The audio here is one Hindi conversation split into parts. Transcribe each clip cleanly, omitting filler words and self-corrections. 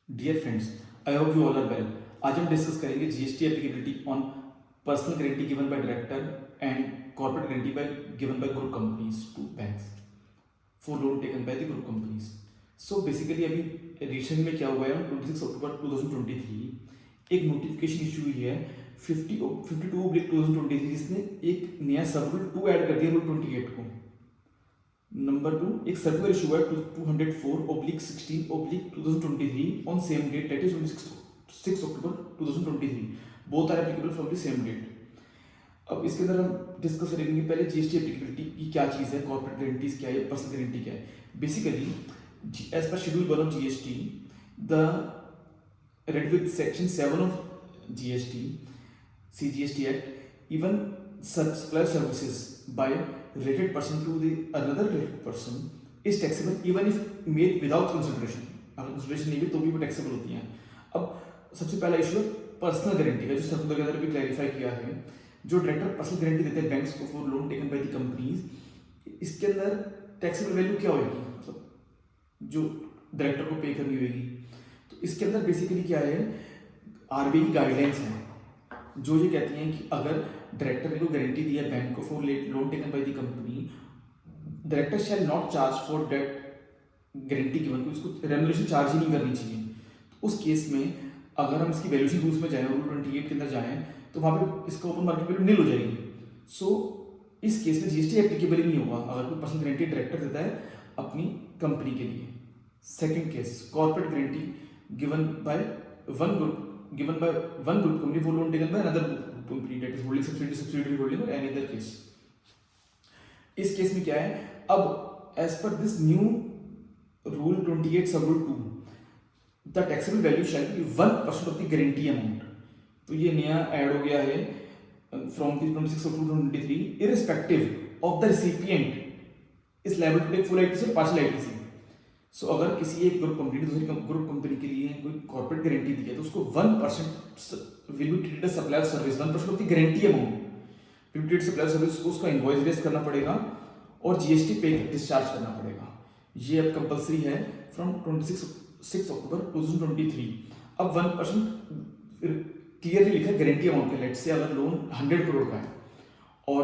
Dear friends, I hope you all are well. आज हम डिस्कस करेंगे GST applicability on personal guarantee given by director and corporate guarantee by given by group companies to banks for loan taken by the group companies. So basically अभी रिसेंट में क्या हुआ है, 26 अक्टूबर 2023 एक नोटिफिकेशन इशू हुई है 52/2023 जिसने एक नया सब रूल 2 ऐड कर दिया रूल 28 को। नंबर 2, एक सर्कुलर इशू है 204/16/2023 on same date, that is 26 October 2023। Both are applicable from the same date. अब इसके अंदर हम डिस्कस करेंगे पहले जीएसटी एप्लीकेबिलिटी की क्या चीज़ है, कॉर्पोरेट गारंटीज क्या है, पर्सनल गारंटी क्या है। Basically as per schedule 1 of GST the read with section 7 of GST CGST Act, even supplier services by related person to the another related person is taxable even if made without consideration। अगर consideration नहीं भी तो भी वो taxable होती हैं। अब सबसे पहला इशू है पर्सनल गारंटी का, जो सर्कुलर के अंदर भी क्लैरिफाई किया है। जो डायरेक्टर पर्सनल गारंटी देते हैं बैंक्स को for loan taken by the companies, इसके अंदर टैक्सेबल वैल्यू क्या होगी, मतलब जो डायरेक्टर को पे करनी होगी। तो इसके अंदर बेसिकली क्या है, आरबीआई की गाइडलाइंस हैं जो ये कहती हैं कि अगर डायरेक्टर ने कोई गारंटी दिया बैंक को for loan taken by the company, director shall not charge for that guarantee given, को उसको रेमुनरेशन चार्ज ही नहीं करनी चाहिए। तो उस केस में अगर हम इसकी वैल्यूएशन रूल्स में जाएं, रूल 28 के अंदर जाएं, तो वहाँ पे इसका ओपन मार्केट वैल्यू नील हो जाएगी। सो इस केस में जीएसटी एप्लीकेबल ही नहीं होगा अगर कोई पर्सनल गारंटी डायरेक्टर देता है अपनी कंपनी के लिए। Second case, corporate guarantee given by one group company for loan taken by another company, that is holding subsidiary holding or any other case। इस केस में क्या है, अब as per this new rule 28 sub rule 2 the taxable value shall be 1% of the guarantee amount। तो ये नया ऐड हो गया है from the 26 October 2023, irrespective of the recipient is liable to take full ITC or partial ITC। सो अगर किसी एक ग्रुप कंपनी ने दूसरी ग्रुप कंपनी के लिए कोई कॉर्पोरेट गारंटी दी है तो उसको 1% will be treated as supplier service, 1% of the guarantee amount will be treated supplier service को उसका इनवॉइस रेज करना पड़ेगा और जीएसटी पे डिस्चार्ज करना पड़ेगा। ये अब कंपलसरी है फ्रॉम 26 अक्टूबर 2023। अब 1% क्लियरली लिखा है गारंटी अमाउंट का। लेट्स से अगर लोन 100 करोड़ का है और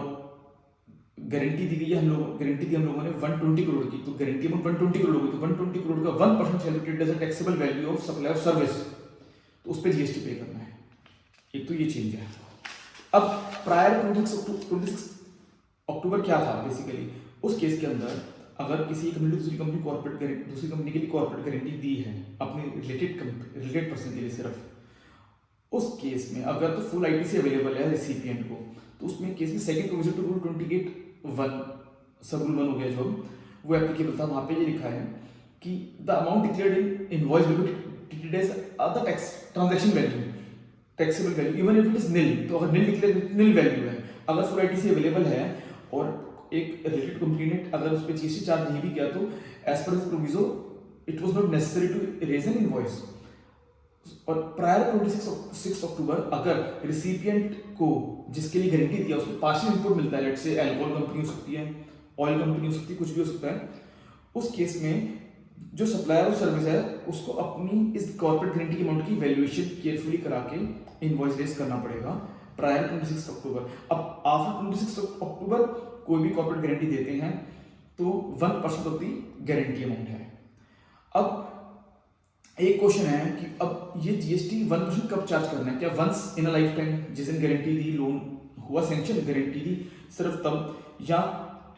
गारंटी दी गई है, गारंटी दी हम लोगों ने 120 करोड़ की, तो गारंटी अमाउंट 120 करोड़ होगी, तो 120 करोड़ का 1% shall be treated as a taxable value of supplier service, तो उस पर जीएसटी पे करना है। एक तो ये चेंज है। अब प्रायर 26 अक्टूबर क्या था, बेसिकली उस केस के अंदर अगर किसी कंपनी दूसरी कंपनी के लिए कॉर्पोरेट गारंटी दी है अपने रिलेटेड पर्सन के लिए सिर्फ, उस केस में अगर तो फुल आईटीसी अवेलेबल है रेसिपिएंट को, तो उसमें केस में सेकंड प्रोविजन टू रूल 28(1) सब रूल 1 हो गया जो वो एप्लीकेबल था। वहां पे ये लिखा है कि the amount declared in invoice will be treated as other tax transaction value, taxable value even if it is nil. तो अगर निल डिक्लेयर निल वैल्यू है, अगर फुल आईटीसी अवेलेबल है और एक रिलेटेड कंपनी ने अगर उस पर जीएसटी चार्ज नहीं भी किया, तो as per this proviso it was not necessary to raise an invoice. और प्रायर 26 अक्टूबर अगर रिसिपिएंट को जिसके लिए गारंटी दिया उसको पार्शियल इनपुट मिलता है, लेट्स से अल्कोहल कंपनी हो सकती है, ऑयल कंपनी हो सकती है, कुछ भी हो सकता है, उस केस में जो सप्लायर ऑफ सर्विस है उसको अपनी इस कॉर्पोरेट गारंटी अमाउंट की वैल्यूएशन केयरफुली करा के इनवॉइस रेज करना पड़ेगा प्रायर 26 अक्टूबर। अब आफ्टर 26 अक्टूबर कोई भी कॉर्पोरेट गारंटी देते हैं तो 1% ऑफ द गारंटी अमाउंट है। अब एक क्वेश्चन है कि अब ये जीएसटी 1% कब चार्ज करना है, क्या once in a life time जिस दिन गारंटी दी, लोन हुआ सैंक्शन, गारंटी दी सिर्फ तब, या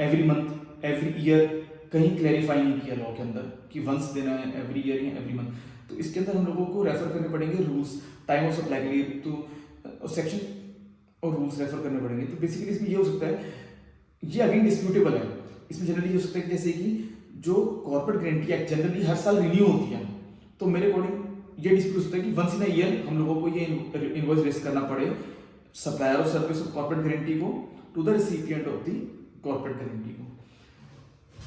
एवरी मंथ एवरी ईयर, कहीं क्लैरिफाई नहीं किया लॉ के अंदर कि वंस देना है, एवरी ईयर या एवरी मंथ। तो इसके अंदर हम लोगों को रेफर करने पड़ेंगे रूल्स टाइम ऑफ सप्लाई के लिए, तो सेक्शन और रूल्स रेफर करने पड़ेंगे। तो बेसिकली इसमें ये हो सकता है, ये अगेन डिस्प्यूटेबल है, इसमें जनरली हो सकता है कि जैसे कि जो कॉर्पोरेट गारंटी एक्ट जनरली हर साल रिन्यू होती है, तो मेरे अकॉर्डिंग ये डिस्प्यूट हो सकता है कि वंस इन अ ईयर हम लोगों को ये इनवॉइस रेज करना पड़े supplier of service of corporate guarantee को to the recipient of the corporate guarantee को।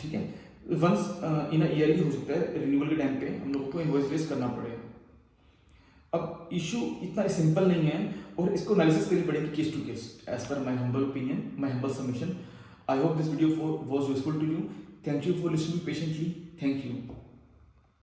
ठीक है, वंस इन अ ईयर ही हो सकता है, रिन्यूअल के टाइम पे हम लोगों को इनवॉइस रेज करना पड़े। अब इशू इतना सिंपल नहीं है और इसको एनालिसिस करनी पड़ेगी case to case as per my humble opinion, my humble submission. I hope this video was useful to you. Thank you for listening patiently. Thank you.